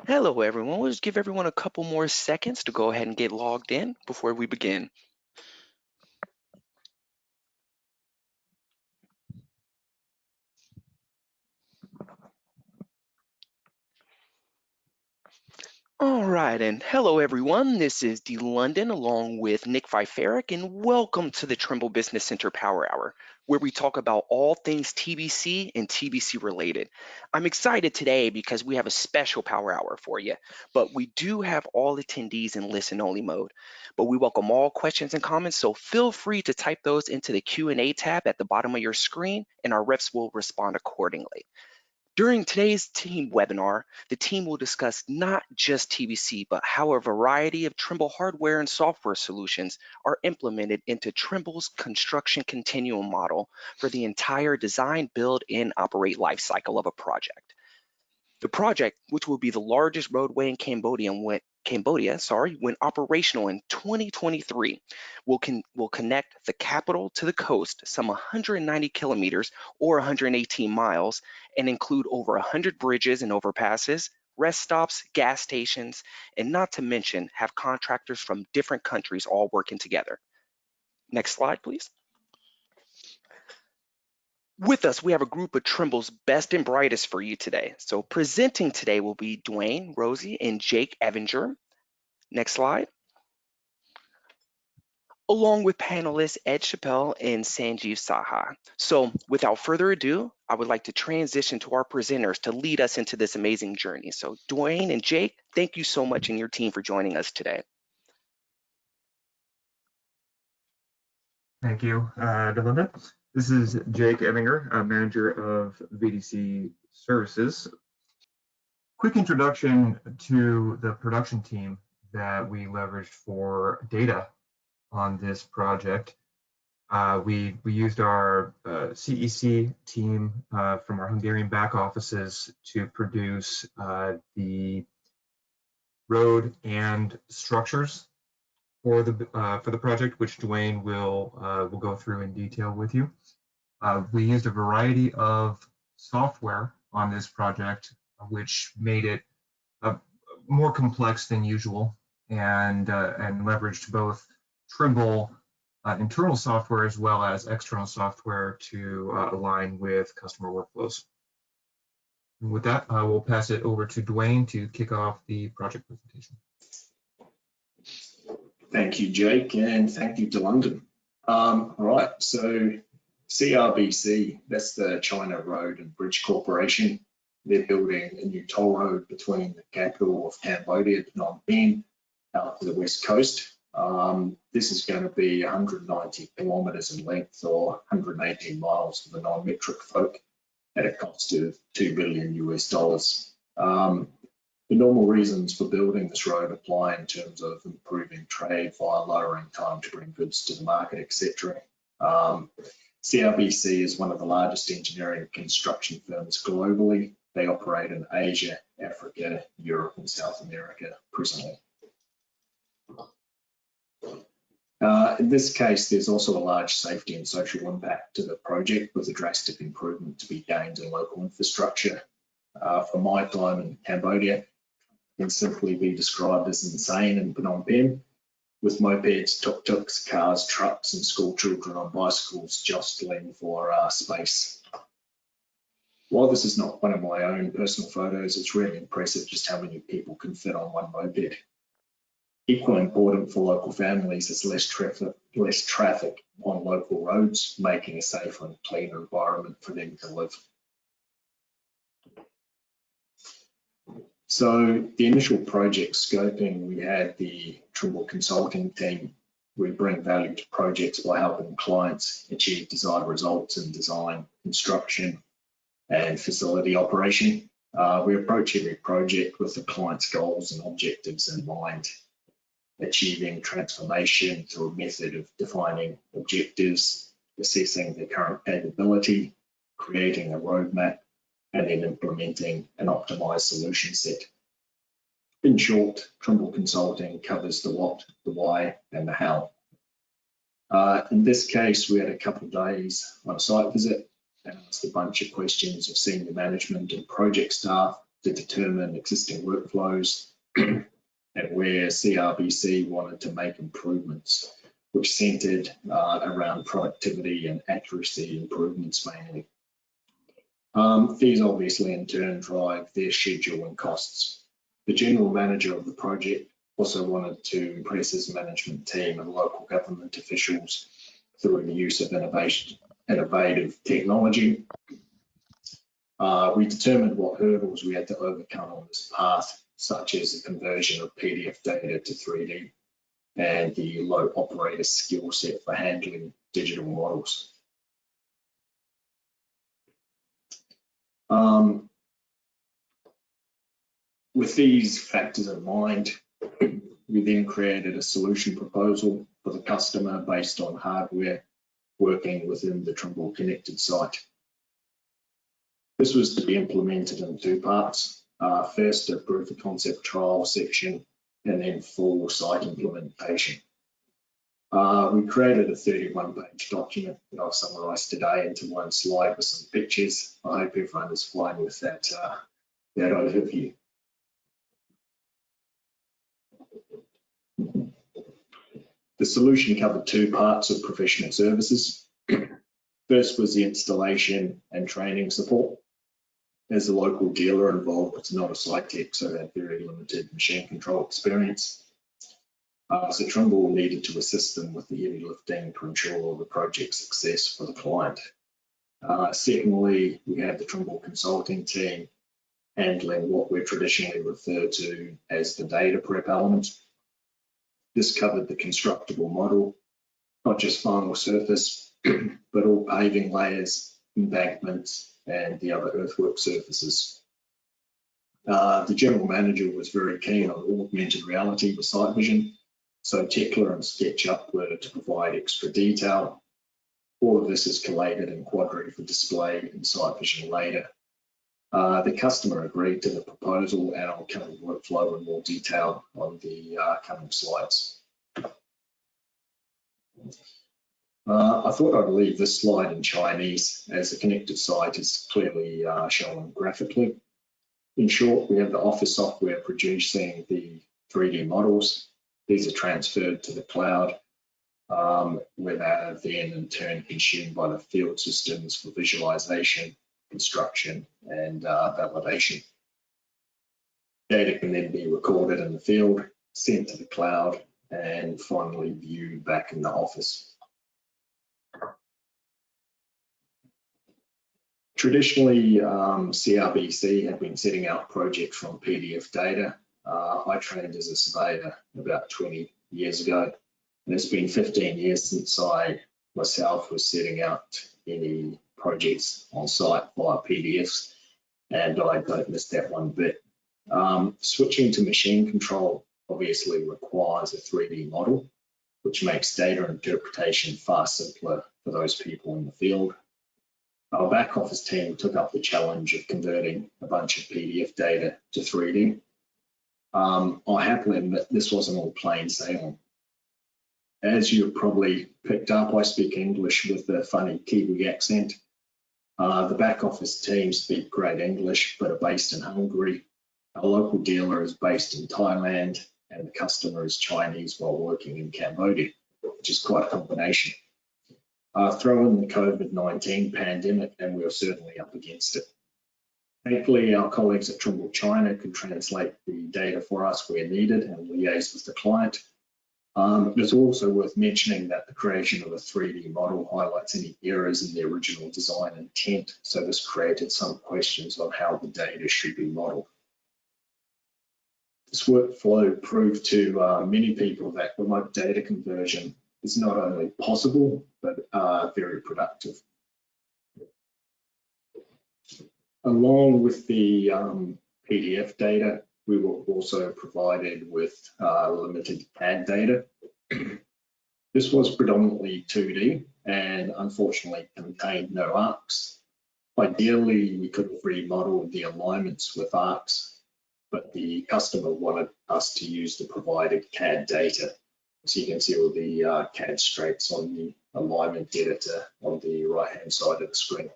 Hello everyone, we'll just give everyone a couple more seconds to go ahead and get logged in before we begin. All right, and hello everyone, this is D. London along with Nick Viferic, and welcome to the Trimble Business Center Power Hour, where we talk about all things TBC and TBC related. I'm excited today because we have a special Power Hour for you, but we do have all attendees in listen-only mode. But we welcome all questions and comments, so feel free to type those into the Q&A tab at the bottom of your screen, and our reps will respond accordingly. During today's team webinar, the team will discuss not just TBC, but how a variety of Trimble hardware and software solutions are implemented into Trimble's construction continuum model for the entire design, build, and operate lifecycle of a project. The project, which will be the largest roadway in Cambodia, when operational in 2023, will connect the capital to the coast, some 190 kilometers or 118 miles, and include over 100 bridges and overpasses, rest stops, gas stations, and not to mention have contractors from different countries all working together. Next slide, please. With us, we have a group of Trimble's best and brightest for you today. So presenting today will be Dwayne, Rosie, and Jake Evinger. Next slide. Along with panelists Ed Chappelle and Sanjeev Saha. So without further ado, I would like to transition to our presenters to lead us into this amazing journey. So Dwayne and Jake, thank you so much and your team for joining us today. Thank you, Delinda. This is Jake Evinger, manager of VDC Services. Quick introduction to the production team that we leveraged for data on this project. We used our CEC team from our Hungarian back offices to produce the road and structures for the project, which Dwayne will go through in detail with you. We used a variety of software on this project, which made it more complex than usual, and leveraged both Trimble internal software as well as external software to align with customer workflows. And with that, I will pass it over to Dwayne to kick off the project presentation. Thank you, Jake, and thank you to London. All right, so CRBC, that's the China Road and Bridge Corporation. They're building a new toll road between the capital of Cambodia, Phnom Penh, out to the west coast. This is going to be 190 kilometers in length or 118 miles for the non-metric folk at a cost of $2 billion US. The normal reasons for building this road apply in terms of improving trade via lowering time to bring goods to the market, etc. CRBC is one of the largest engineering and construction firms globally. They operate in Asia, Africa, Europe, and South America presently. In this case, there's also a large safety and social impact to the project with a drastic improvement to be gained in local infrastructure. For my time in Cambodia, can simply be described as insane in Phnom Penh, with mopeds, tuk-tuks, cars, trucks, and school children on bicycles jostling for space. While this is not one of my own personal photos, it's really impressive just how many people can fit on one moped. Equally important for local families is less traffic on local roads, making a safer and cleaner environment for them to live. So the initial project scoping, we had the Trimble Consulting team. We bring value to projects by helping clients achieve desired results in design, construction, and facility operation. We approach every project with the client's goals and objectives in mind, achieving transformation through a method of defining objectives, assessing the current capability, creating a roadmap, and then implementing an optimized solution set. In short, Trimble Consulting covers the what, the why, and the how. In this case, we had a couple of days on a site visit and asked a bunch of questions of senior management and project staff to determine existing workflows and where CRBC wanted to make improvements, which centered around productivity and accuracy improvements mainly. These obviously in turn drive their schedule and costs. The general manager of the project also wanted to impress his management team and local government officials through the use of innovative technology. We determined what hurdles we had to overcome on this path, such as the conversion of PDF data to 3D and the low operator skill set for handling digital models. With these factors in mind, we then created a solution proposal for the customer based on hardware working within the Trimble connected site. This was to be implemented in two parts. First, a proof of concept trial section, and then full site implementation. We created a 31-page document that I've summarised today into one slide with some pictures. I hope everyone is fine with that overview. The solution covered two parts of professional services. First was the installation and training support. As a local dealer involved, it's not a site tech, so had very limited machine control experience. So Trimble needed to assist them with the heavy lifting to ensure the project success for the client. Secondly, we had the Trimble Consulting team handling what we're traditionally referred to as the data prep element. This covered the constructible model, not just final surface, but all paving layers, embankments, and the other earthwork surfaces. The general manager was very keen on augmented reality with sight vision, so Tekla and SketchUp were to provide extra detail. All of this is collated in Quadri for display in sight vision later. The customer agreed to the proposal, and I'll cover the workflow in more detail on the coming slides. I thought I'd leave this slide in Chinese, as the connected site is clearly shown graphically. In short, we have the office software producing the 3D models. These are transferred to the cloud, where they are then in turn consumed by the field systems for visualization, construction, and validation. Data can then be recorded in the field, sent to the cloud, and finally viewed back in the office. Traditionally, CRBC had been setting out projects from PDF data. I trained as a surveyor about 20 years ago, and it's been 15 years since I myself was setting out any projects on site via PDFs, and I don't miss that one bit. Switching to machine control obviously requires a 3D model, which makes data interpretation far simpler for those people in the field. Our back office team took up the challenge of converting a bunch of PDF data to 3D. I happily admit this wasn't all plain sailing. As you've probably picked up, I speak English with a funny Kiwi accent. The back office team speak great English, but are based in Hungary. Our local dealer is based in Thailand, and the customer is Chinese while working in Cambodia, which is quite a combination. Throw in the COVID-19 pandemic, and we were certainly up against it. Thankfully, our colleagues at Trimble China could translate the data for us where needed and liaise with the client. It's also worth mentioning that the creation of a 3D model highlights any errors in the original design intent, so this created some questions on how the data should be modeled. This workflow proved to many people that remote data conversion is not only possible, but very productive. Along with the PDF data, we were also provided with limited CAD data. This was predominantly 2D and unfortunately contained no arcs. Ideally, we could have remodeled the alignments with arcs, but the customer wanted us to use the provided CAD data. So you can see all the CAD straights on the alignment editor on the right-hand side of the screen.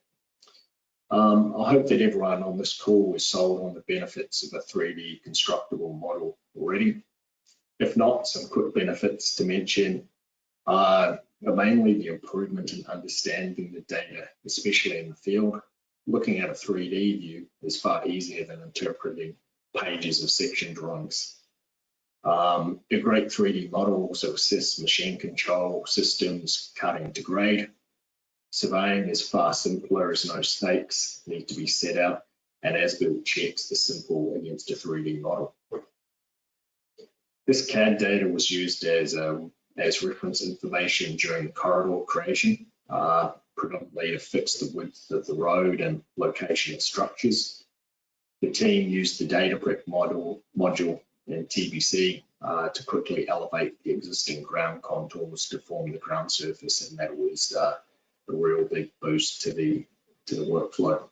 I hope that everyone on this call is sold on the benefits of a 3D constructible model already. If not, some quick benefits to mention are mainly the improvement in understanding the data, especially in the field. Looking at a 3D view is far easier than interpreting pages of section drawings. A great 3D model also assists machine control systems cutting to grade. Surveying is far simpler as no stakes need to be set out, and as-built checks are simple against a 3D model. This CAD data was used as reference information during the corridor creation, predominantly to fix the width of the road and location of structures. The team used the data prep module in TBC to quickly elevate the existing ground contours to form the ground surface, and that was a real big boost to the workflow.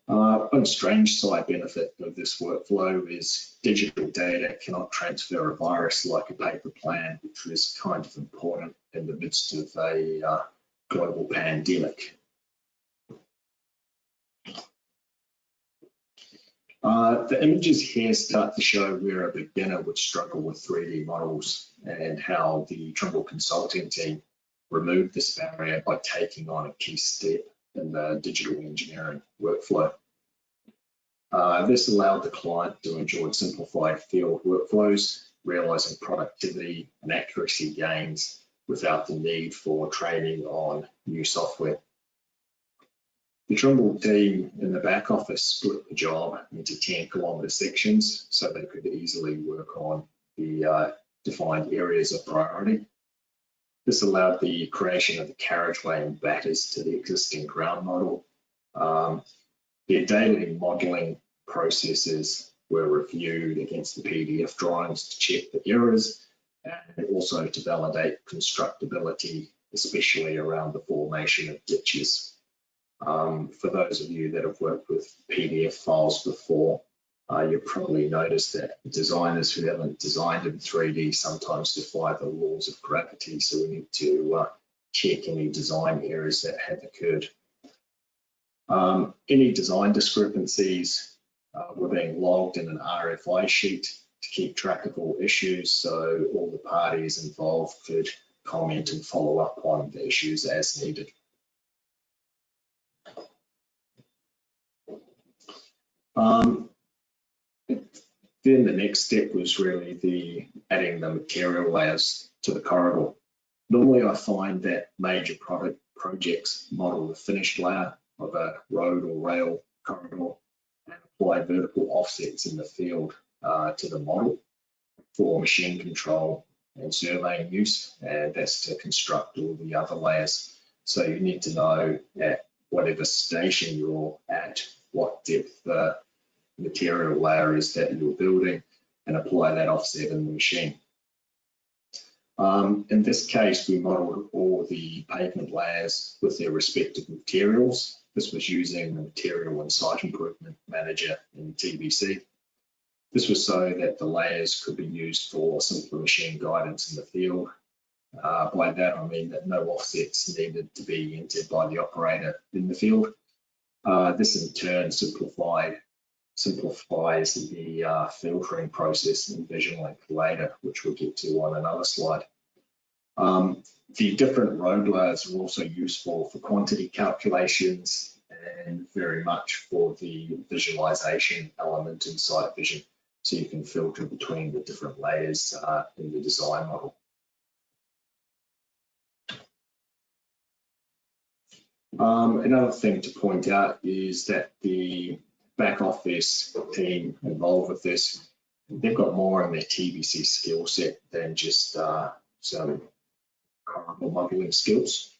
One strange side benefit of this workflow is digital data cannot transfer a virus like a paper plan, which is kind of important in the midst of a global pandemic. The images here start to show where a beginner would struggle with 3D models and how the Trimble Consulting team removed this barrier by taking on a key step in the digital engineering workflow. This allowed the client to enjoy simplified field workflows, realizing productivity and accuracy gains without the need for training on new software. The Trimble team in the back office split the job into 10-kilometre sections so they could easily work on the defined areas of priority. This allowed the creation of the carriageway and batters to the existing ground model. Their daily modelling processes were reviewed against the PDF drawings to check the errors and also to validate constructability, especially around the formation of ditches. For those of you that have worked with PDF files before, you'll probably notice that designers who haven't designed in 3D sometimes defy the laws of gravity, so we need to check any design errors that have occurred. Any design discrepancies were being logged in an RFI sheet to keep track of all issues, so all the parties involved could comment and follow up on the issues as needed. Then the next step was really adding the material layers to the corridor. Normally I find that major projects model the finished layer of a road or rail corridor and apply vertical offsets in the field to the model for machine control and surveying use, and that's to construct all the other layers. So you need to know at whatever station you're at, what depth the material layer is that you're building, and apply that offset in the machine. In this case, we modeled all the pavement layers with their respective materials. This was using the Material and Site Improvement Manager in TBC. This was so that the layers could be used for simpler machine guidance in the field. By that, I mean that no offsets needed to be entered by the operator in the field. This in turn simplifies the filtering process in VisionLink later, which we'll get to on another slide. The different road layers are also useful for quantity calculations and very much for the visualization element in Site Vision, so you can filter between the different layers in the design model. Another thing to point out is that the back office team involved with this, they've got more in their TBC skill set than just some corridor modeling skills.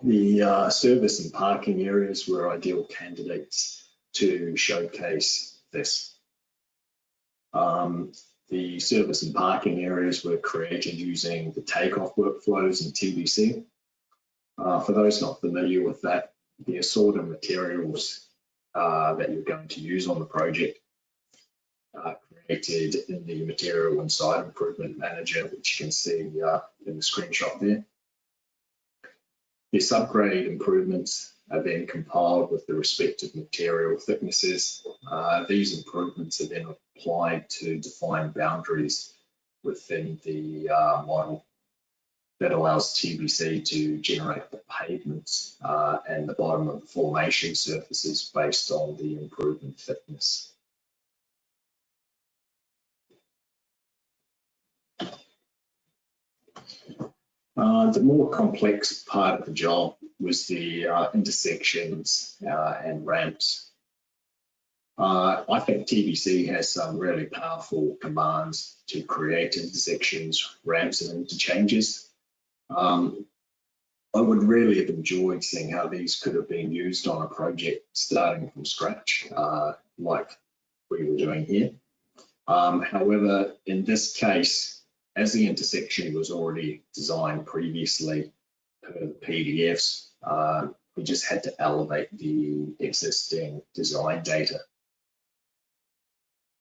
The service and parking areas were ideal candidates to showcase this. The service and parking areas were created using the takeoff workflows in TBC. For those not familiar with that, the assorted materials that you're going to use on the project are created in the Material and Site Improvement Manager, which you can see in the screenshot there. The subgrade improvements are then compiled with the respective material thicknesses. These improvements are then applied to define boundaries within the model that allows TBC to generate the pavements and the bottom of the formation surfaces based on the improvement thickness. The more complex part of the job was the intersections and ramps. I think TBC has some really powerful commands to create intersections, ramps, and interchanges. I would really have enjoyed seeing how these could have been used on a project starting from scratch, like we were doing here. However, in this case, as the intersection was already designed previously per the PDFs, we just had to elevate the existing design data.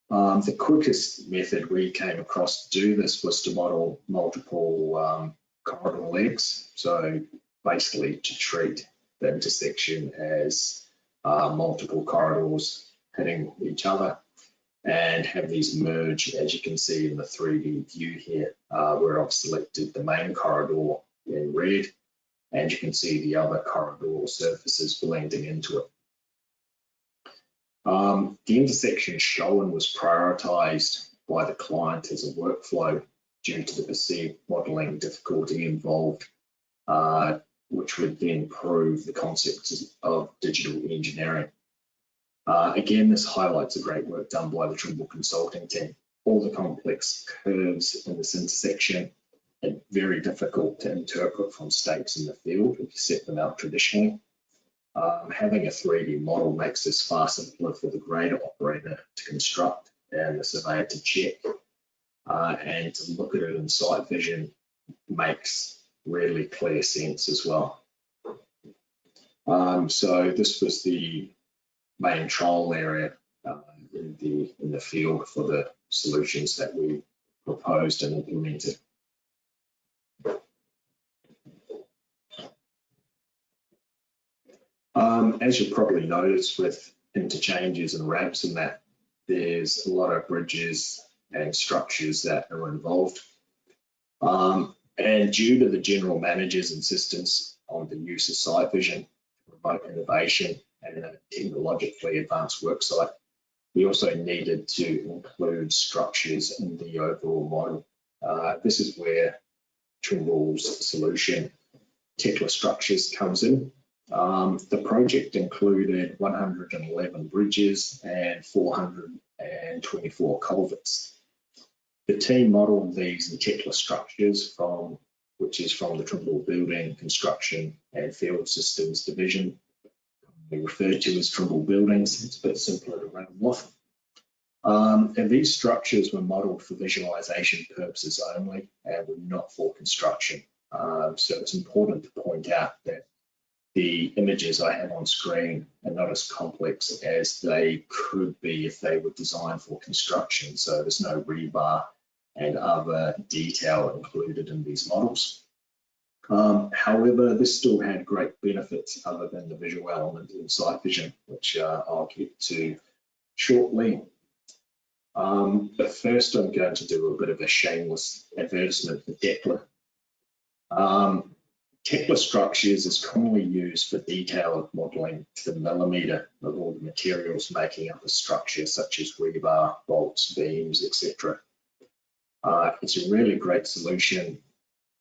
The quickest method we came across to do this was to model multiple corridor legs. So basically to treat the intersection as multiple corridors hitting each other and have these merge, as you can see in the 3D view here, where I've selected the main corridor in red, and you can see the other corridor surfaces blending into it. The intersection shown was prioritized by the client as a workflow due to the perceived modeling difficulty involved, which would then prove the concept of digital engineering. Again, this highlights the great work done by the Trimble Consulting team. All the complex curves in this intersection are very difficult to interpret from stakes in the field if you set them out traditionally. Having a 3D model makes this far simpler for the grader operator to construct and the surveyor to check, and to look at it in sight vision makes really clear sense as well. So this was the main trial area in the field for the solutions that we proposed and implemented. As you probably noticed with interchanges and ramps and that, there's a lot of bridges and structures that are involved. And due to the general manager's insistence on the use of sight vision to promote innovation and a technologically advanced work site, we also needed to include structures in the overall model. This is where Trimble's solution, Tekla Structures, comes in. The project included 111 bridges and 424 culverts. The team modelled these in Tekla Structures, which is from the Trimble Building, Construction and Field Systems division, referred to as Trimble Buildings. It's a bit simpler to run off. And these structures were modelled for visualization purposes only and were not for construction. So it's important to point out that the images I have on screen are not as complex as they could be if they were designed for construction. So there's no rebar and other detail included in these models. However, this still had great benefits other than the visual element in sight vision, which I'll get to shortly. But first, I'm going to do a bit of a shameless advertisement for Tekla. Tekla Structures is commonly used for detailed modelling to the millimetre of all the materials making up a structure, such as rebar, bolts, beams, etc. It's a really great solution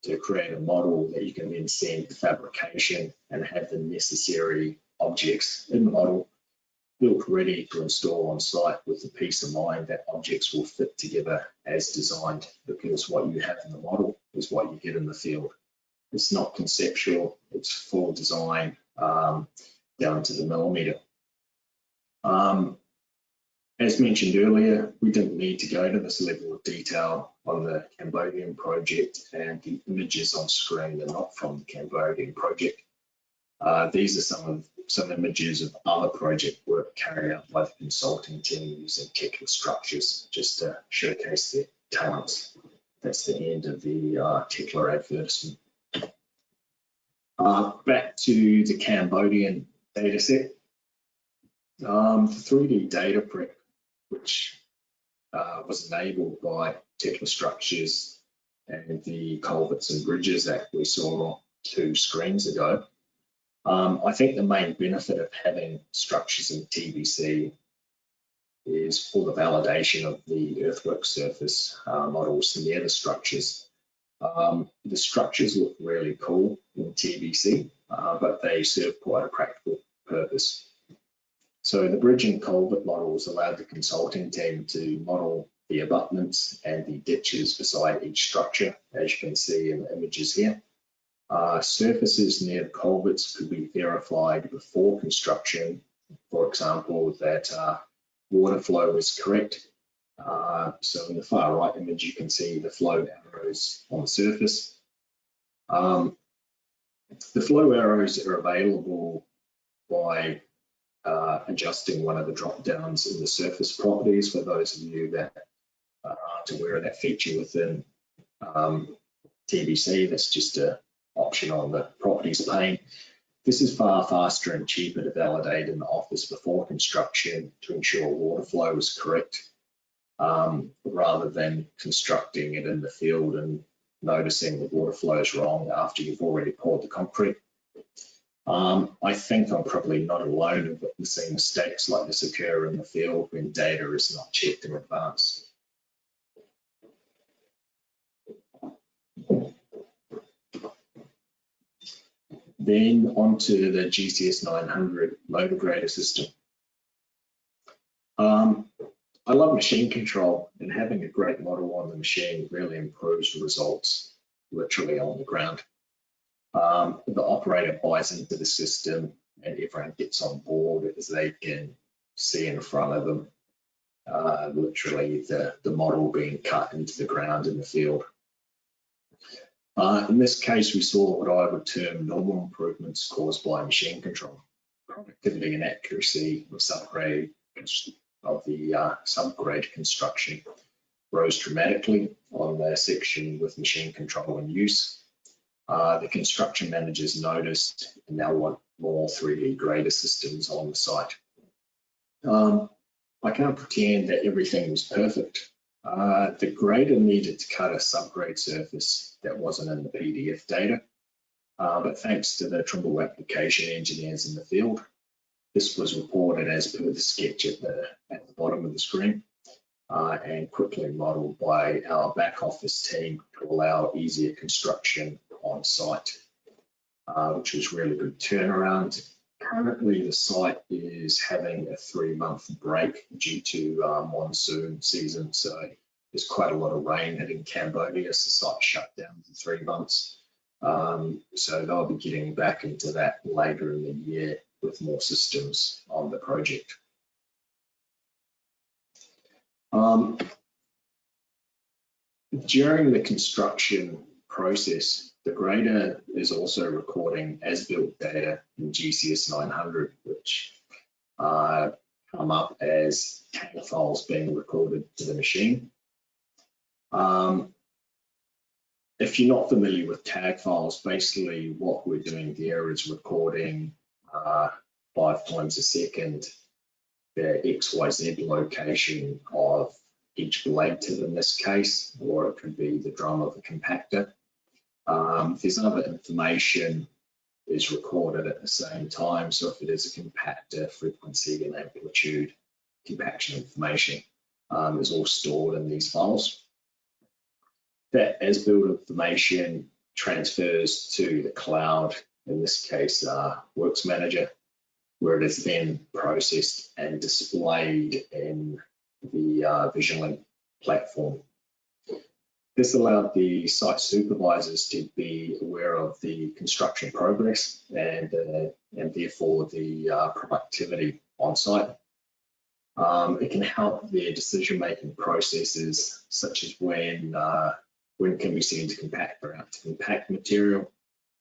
to create a model that you can then send to fabrication and have the necessary objects in the model built ready to install on site with the peace of mind that objects will fit together as designed, because what you have in the model is what you get in the field. It's not conceptual, it's full design down to the millimetre. As mentioned earlier, we didn't need to go to this level of detail on the Cambodian project, and the images on screen are not from the Cambodian project. These are some images of other project work carried out by the consulting team using Tekla Structures, just to showcase their talents. That's the end of the Tekla advertisement. Back to the Cambodian data set. The 3D data prep, which was enabled by Technostructures and the culverts and bridges that we saw 2 screens ago. I think the main benefit of having structures in TBC is for the validation of the earthwork surface models near the structures. The structures look really cool in TBC, but they serve quite a practical purpose. So the bridge and culvert models allowed the consulting team to model the abutments and the ditches beside each structure, as you can see in the images here. Surfaces near the culverts could be verified before construction, for example, that water flow is correct. So in the far right image, you can see the flow arrows on the surface. The flow arrows are available by adjusting one of the drop downs in the surface properties for those of you that aren't aware of that feature within TBC. That's just an option on the properties pane. This is far faster and cheaper to validate in the office before construction to ensure water flow is correct, rather than constructing it in the field and noticing the water flow is wrong after you've already poured the concrete. I think I'm probably not alone in witnessing mistakes like this occur in the field when data is not checked in advance. Then onto the GCS 900 motor grader system. I love machine control, and having a great model on the machine really improves the results literally on the ground. The operator buys into the system and everyone gets on board as they can see in front of them literally the model being cut into the ground in the field. In this case, we saw what I would term normal improvements caused by machine control. Productivity and accuracy of subgrade construction rose dramatically on the section with machine control in use. The construction managers noticed and now want more 3D grader systems on the site. I can't pretend that everything was perfect. The grader needed to cut a subgrade surface that wasn't in the PDF data, but thanks to the Trimble application engineers in the field, this was reported as per the sketch at the bottom of the screen and quickly modeled by our back office team to allow easier construction on site, which was really good turnaround. Currently, the site is having a 3-month break due to monsoon season, so there's quite a lot of rain hitting Cambodia, so the site shut down for 3 months. So they'll be getting back into that later in the year with more systems on the project. During the construction process, the grader is also recording as-built data in GCS 900, which come up as tag files being recorded to the machine. If you're not familiar with tag files, basically what we're doing there is recording 5 times a second the XYZ location of each blade tip in this case, or it could be the drum of the compactor. There's other information is recorded at the same time. So if it is a compactor, frequency and amplitude compaction information is all stored in these files. That as-built information transfers to the cloud, in this case, Works Manager, where it is then processed and displayed in the VisionLink platform. This allowed the site supervisors to be aware of the construction progress and therefore the productivity on site. It can help their decision-making processes, such as when can we send a compactor out to compact material,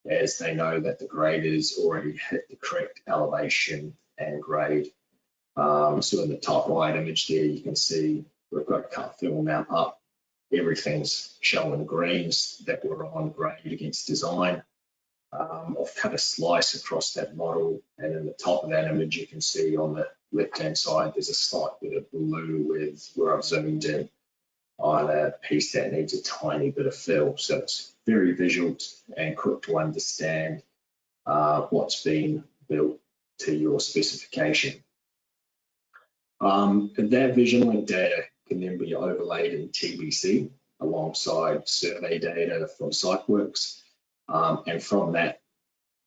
as they know that the grader's already hit the correct elevation and grade. So in the top right image there, you can see we've got cut fill mount up. Everything's showing greens that were on grade against design. I've cut a slice across that model, and in the top of that image, you can see on the left-hand side, there's a slight bit of blue where I've zoomed in on a piece that needs a tiny bit of fill. So it's very visual and quick to understand what's been built to your specification. That VisionLink data can then be overlaid in TBC alongside survey data from Siteworks. And from that,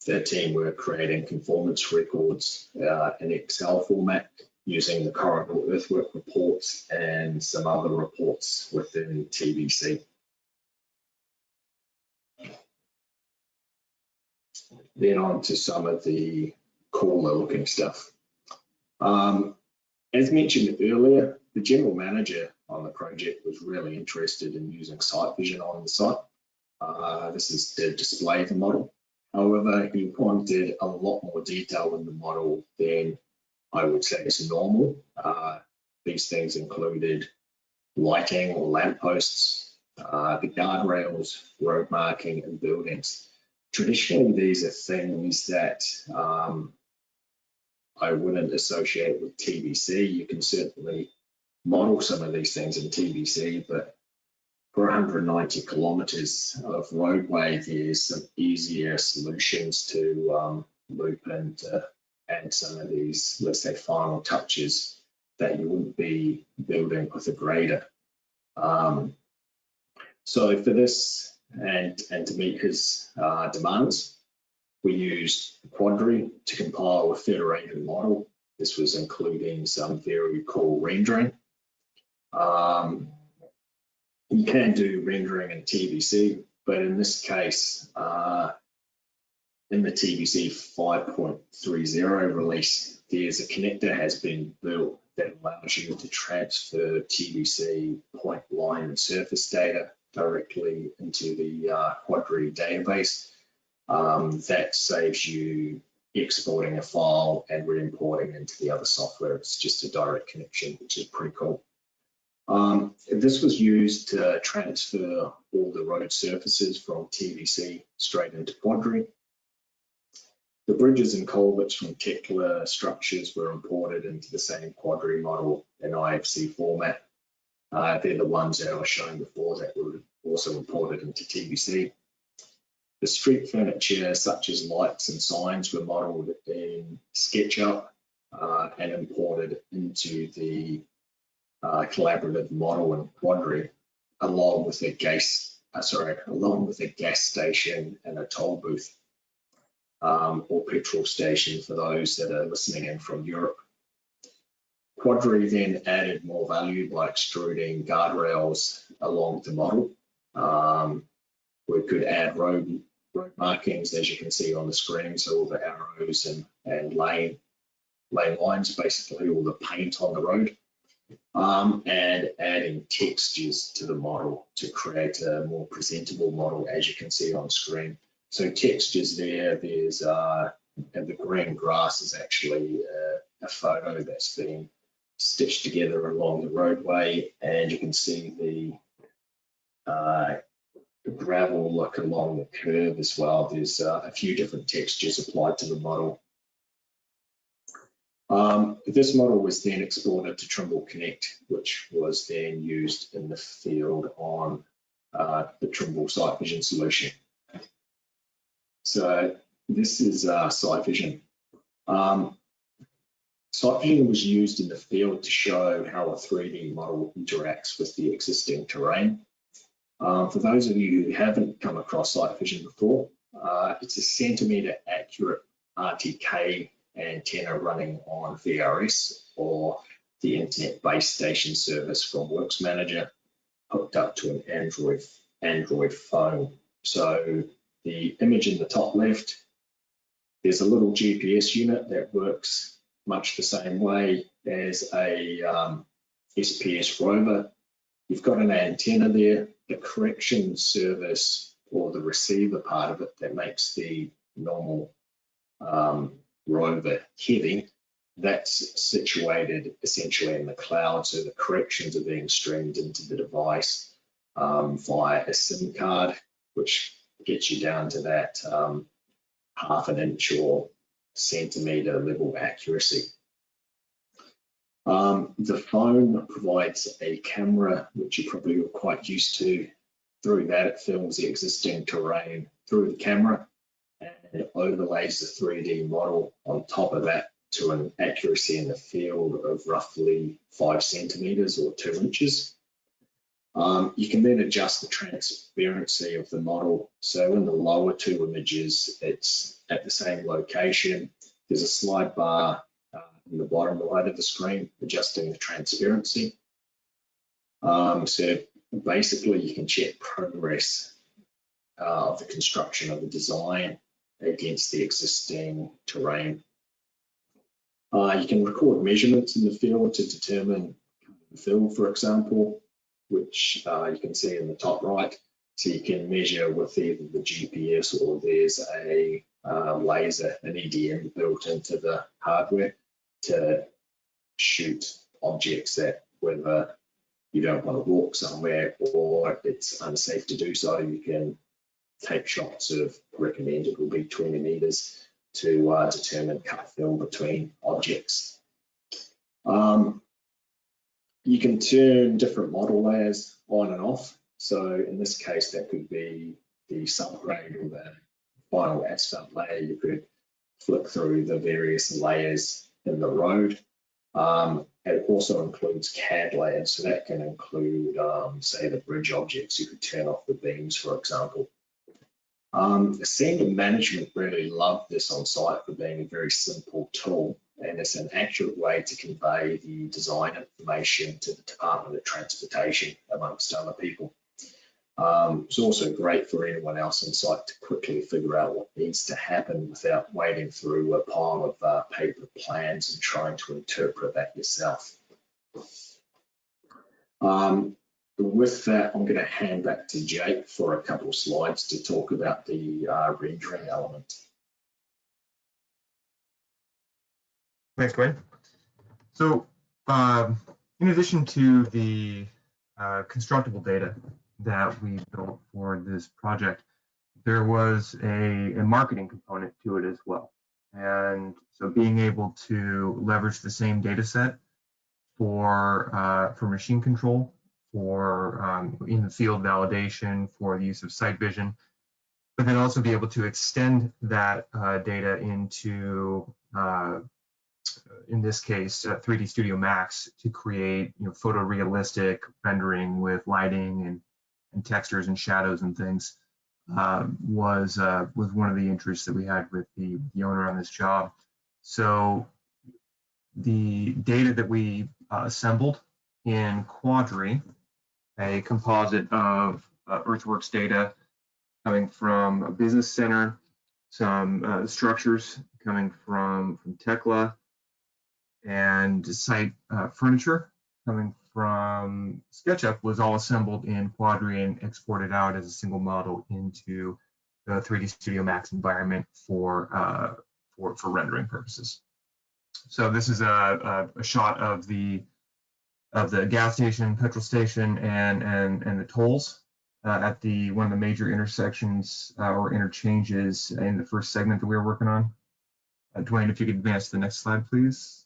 the team were creating conformance records in Excel format using the corridor earthwork reports and some other reports within TBC. Then on to some of the cooler looking stuff. As mentioned earlier, the general manager on the project was really interested in using site vision on the site. This is to display the model. However, he wanted a lot more detail in the model than I would say is normal. These things included lighting or lampposts, the guardrails, road marking, and buildings. Traditionally, these are things that I wouldn't associate with TBC. You can certainly model some of these things in TBC, but for 190 kilometers of roadway, there's some easier solutions to loop and add some of these, let's say, final touches that you wouldn't be building with a grader. So for this and to meet his demands, we used Quadri to compile a federated model. This was including some very cool rendering. You can do rendering in TBC, but in this case, in the TBC 5.30 release, there's a connector has been built that allows you to transfer TBC point, line, and surface data directly into the Quadri database. That saves you exporting a file and re-importing into the other software. It's just a direct connection, which is pretty cool. This was used to transfer all the road surfaces from TBC straight into Quadri. The bridges and culverts from Tekla structures were imported into the same Quadri model in IFC format. They're the ones that I was showing before that were also imported into TBC. The street furniture, such as lights and signs, were modeled in SketchUp and imported into the collaborative model in Quadri, along with a gas station and a toll booth, or petrol station for those that are listening in from Europe. Quadri then added more value by extruding guardrails along the model. We could add road markings, as you can see on the screen, so all the arrows and lane lines, basically all the paint on the road. And adding textures to the model to create a more presentable model, as you can see on screen. So textures there's and the green grass is actually a photo that's been stitched together along the roadway, and you can see the gravel look along the curve as well. There's a few different textures applied to the model. This model was then exported to Trimble Connect, which was then used in the field on the Trimble Site Vision solution. So this is Site Vision. Site Vision was used in the field to show how a 3D model interacts with the existing terrain. For those of you who haven't come across Site Vision before, it's a centimetre accurate RTK antenna running on VRS or the Internet Base Station service from Works Manager, hooked up to an Android phone. So the image in the top left, there's a little GPS unit that works much the same way as a SPS rover. You've got an antenna there, the correction service or the receiver part of it that makes the normal rover heavy, that's situated essentially in the cloud. So the corrections are being streamed into the device via a SIM card, which gets you down to that half an inch or centimetre level accuracy. The phone provides a camera, which you probably are quite used to. Through that, it films the existing terrain through the camera and it overlays the 3D model on top of that to an accuracy in the field of roughly 5 centimetres or 2 inches. You can then adjust the transparency of the model. So in the lower two images, it's at the same location. There's a slide bar in the bottom right of the screen, adjusting the transparency. So basically you can check progress of the construction of the design against the existing terrain. You can record measurements in the field to determine the fill, for example, which you can see in the top right. So you can measure with either the GPS or there's a laser, an EDM built into the hardware to shoot objects that whether you don't want to walk somewhere or it's unsafe to do so, you can take shots of recommended will be 20 meters to determine cut film between objects. You can turn different model layers on and off. So in this case, that could be the subgrade or the final asphalt layer. You could flick through the various layers in the road. It also includes CAD layers, so that can include, say, the bridge objects. You could turn off the beams, for example. Senior management really love this on site for being a very simple tool, and it's an accurate way to convey the design information to the Department of Transportation, amongst other people. It's also great for anyone else on site to quickly figure out what needs to happen without wading through a pile of paper plans and trying to interpret that yourself. With that, I'm going to hand back to Jake for a couple of slides to talk about the rendering element. Thanks, Dwayne. So in addition to the constructible data that we built for this project, there was a marketing component to it as well. And so being able to leverage the same data set for machine control, for in the field validation, for the use of site vision, but then also be able to extend that data into, in this case, 3D Studio Max to create photorealistic rendering with lighting and textures and shadows and things was one of the interests that we had with the owner on this job. So the data that we assembled in Quadri, a composite of Earthworks data coming from a business center, some structures coming from Tekla, and site furniture coming from SketchUp, was all assembled in Quadri and exported out as a single model into the 3D Studio Max environment for rendering purposes. So this is a shot of the gas station, petrol station, and the tolls at one of the major intersections or interchanges in the first segment that we were working on. Dwayne, if you could advance to the next slide, please.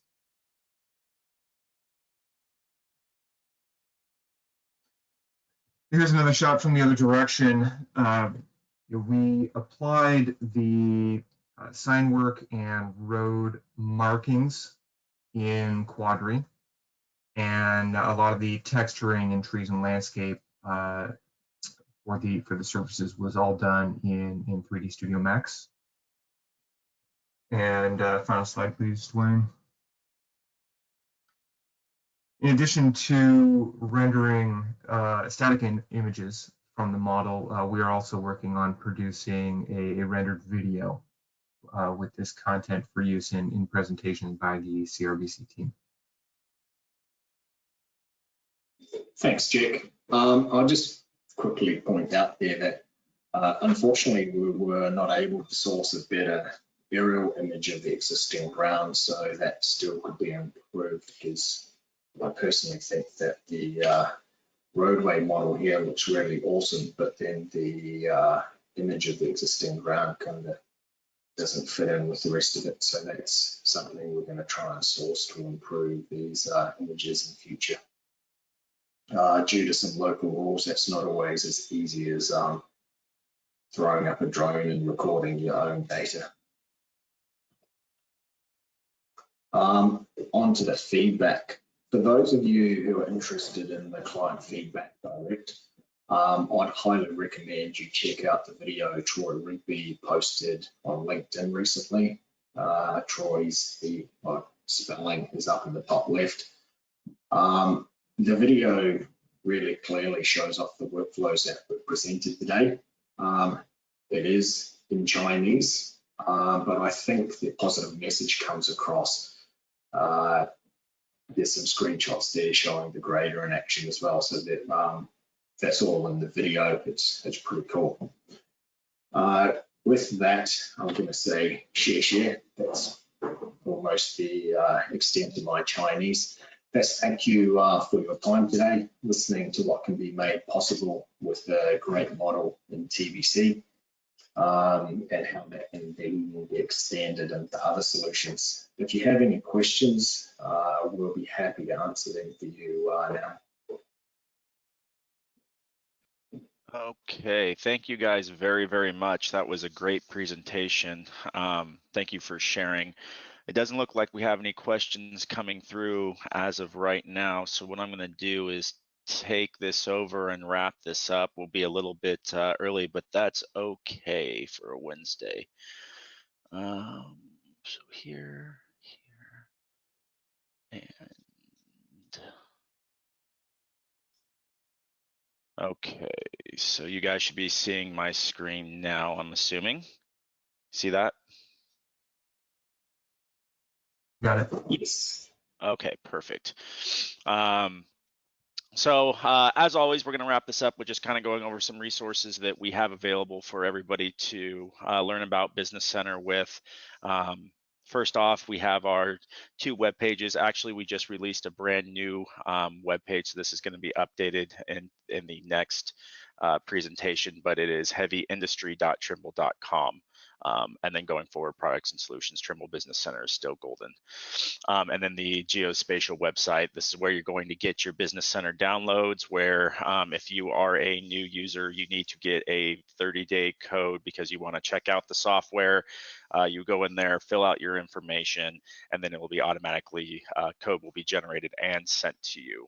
Here's another shot from the other direction. We applied the sign work and road markings in Quadri, and a lot of the texturing in trees and landscape for the surfaces was all done in 3D Studio Max. And final slide, please, Dwayne. In addition to rendering static images from the model, we are also working on producing a rendered video with this content for use in presentations by the CRBC team. Thanks, Jake. I'll just quickly point out there that unfortunately we were not able to source a better aerial image of the existing ground, so that still could be improved, because I personally think that the roadway model here looks really awesome, but then the image of the existing ground kind of doesn't fit in with the rest of it. So that's something we're going to try and source to improve these images in future. Due to some local rules, that's not always as easy as throwing up a drone and recording your own data. On to the feedback. For those of you who are interested in the client feedback direct, I'd highly recommend you check out the video Troy Rigby posted on LinkedIn recently. Troy's spelling is up in the top left. The video really clearly shows off the workflows that were presented today. It is in Chinese, but I think the positive message comes across. There's some screenshots there showing the grader in action as well, so that that's all in the video. It's pretty cool. With that, I'm going to say share. That's almost the extent of my Chinese. Thank you for your time today, listening to what can be made possible with a great model in TBC, and how that can then be extended into other solutions. If you have any questions, we'll be happy to answer them for you now. Okay, thank you guys very, very much. That was a great presentation. Thank you for sharing. It doesn't look like we have any questions coming through as of right now. So what I'm going to do is take this over and wrap this up. We'll be a little bit early, but that's okay for a Wednesday. So here, and okay, so you guys should be seeing my screen now, I'm assuming. See that? Got it. Yes. Okay, perfect. So as always, we're going to wrap this up with just kind of going over some resources that we have available for everybody to learn about Business Center with. First off, we have our 2 web pages. Actually, we just released a brand new web page, so this is going to be updated in the next presentation, but it is heavyindustry.trimble.com. And then going forward, products and solutions, Trimble Business Center is still golden. And then the geospatial website, this is where you're going to get your Business Center downloads, where if you are a new user, you need to get a 30-day code because you want to check out the software. You go in there, fill out your information, and then it will be automatically, code will be generated and sent to you.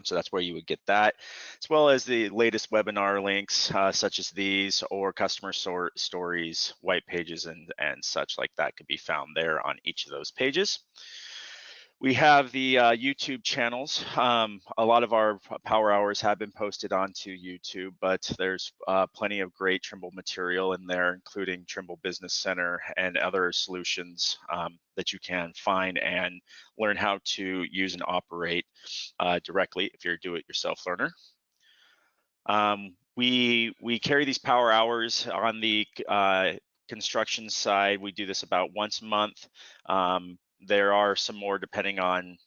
So that's where you would get that, as well as the latest webinar links, such as these, or customer stories, white pages, and such like that could be found there on each of those pages. We have the YouTube channels. A lot of our power hours have been posted onto YouTube, but there's plenty of great Trimble material in there, including Trimble Business Center and other solutions that you can find and learn how to use and operate directly if you're a do-it-yourself learner. We carry these power hours on the construction side. We do this about once a month. There are some more depending on,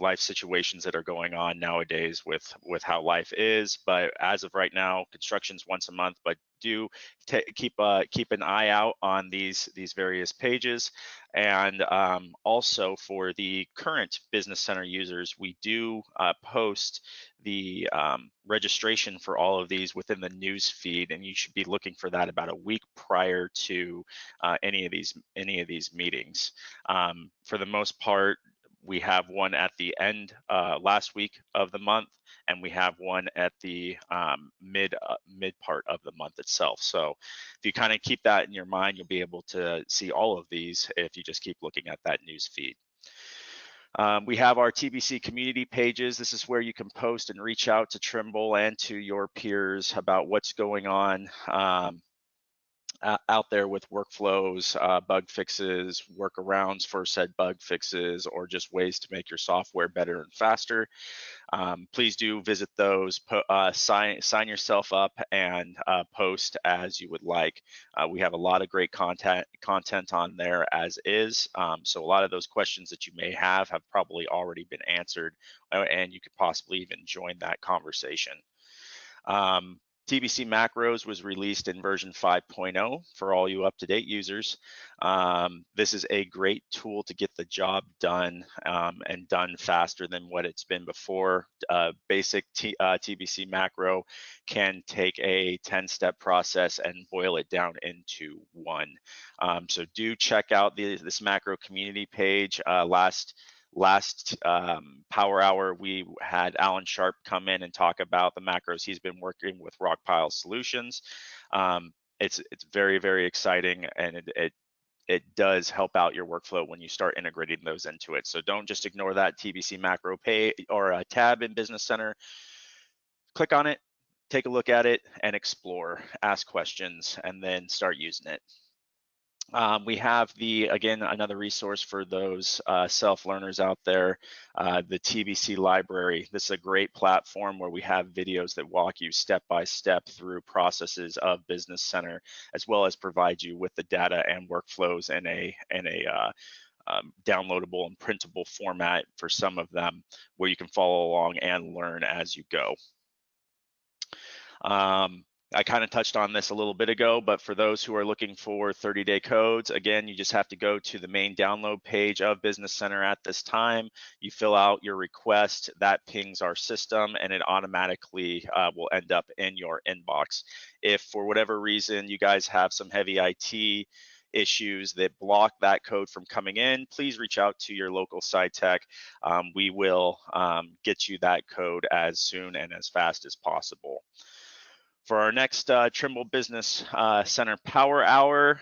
life situations that are going on nowadays with how life is. But as of right now, construction's once a month. But do keep an eye out on these various pages. And also for the current Business Center users, we do post the registration for all of these within the news feed, and you should be looking for that about a week prior to any of these meetings. For the most part, we have one at the end last week of the month, and we have one at the mid part of the month itself. So if you kind of keep that in your mind, you'll be able to see all of these if you just keep looking at that news feed. We have our TBC community pages. This is where you can post and reach out to Trimble and to your peers about what's going on out there with workflows, bug fixes, workarounds for said bug fixes, or just ways to make your software better and faster. Please do visit those, sign yourself up, and post as you would like. We have a lot of great content on there as is. So a lot of those questions that you may have probably already been answered, and you could possibly even join that conversation. TBC Macros was released in version 5.0 for all you up-to-date users. This is a great tool to get the job done and done faster than what it's been before. Basic TBC macro can take a 10-step process and boil it down into one. So do check out this macro community page. Last Power Hour, we had Alan Sharp come in and talk about the macros he's been working with Rockpile Solutions. It's very, very exciting, and it does help out your workflow when you start integrating those into it. So don't just ignore that TBC macro pay or a tab in Business Center. Click on it, take a look at it, and explore, ask questions, and then start using it. We have again, another resource for those self-learners out there, the TBC library. This is a great platform where we have videos that walk you step by step through processes of Business Center, as well as provide you with the data and workflows in a downloadable and printable format for some of them, where you can follow along and learn as you go. I kind of touched on this a little bit ago, but for those who are looking for 30-day codes, again, you just have to go to the main download page of Business Center at this time. You fill out your request, that pings our system, and it automatically will end up in your inbox. If for whatever reason you guys have some heavy IT issues that block that code from coming in, please reach out to your local site tech. We will get you that code as soon and as fast as possible. For our next Trimble Business Center Power Hour,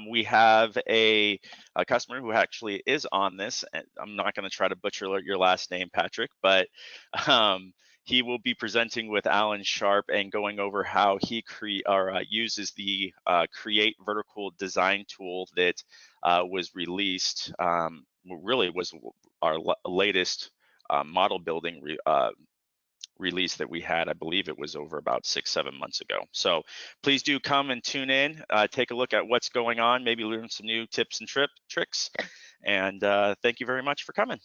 we have a customer who actually is on this. And I'm not going to try to butcher your last name, Patrick, but he will be presenting with Alan Sharp and going over how he uses the Create Vertical Design tool that was released, really was our latest model building release that we had. I believe it was over about 6-7 months ago. So please do come and tune in, take a look at what's going on, maybe learn some new tips and tricks. And thank you very much for coming.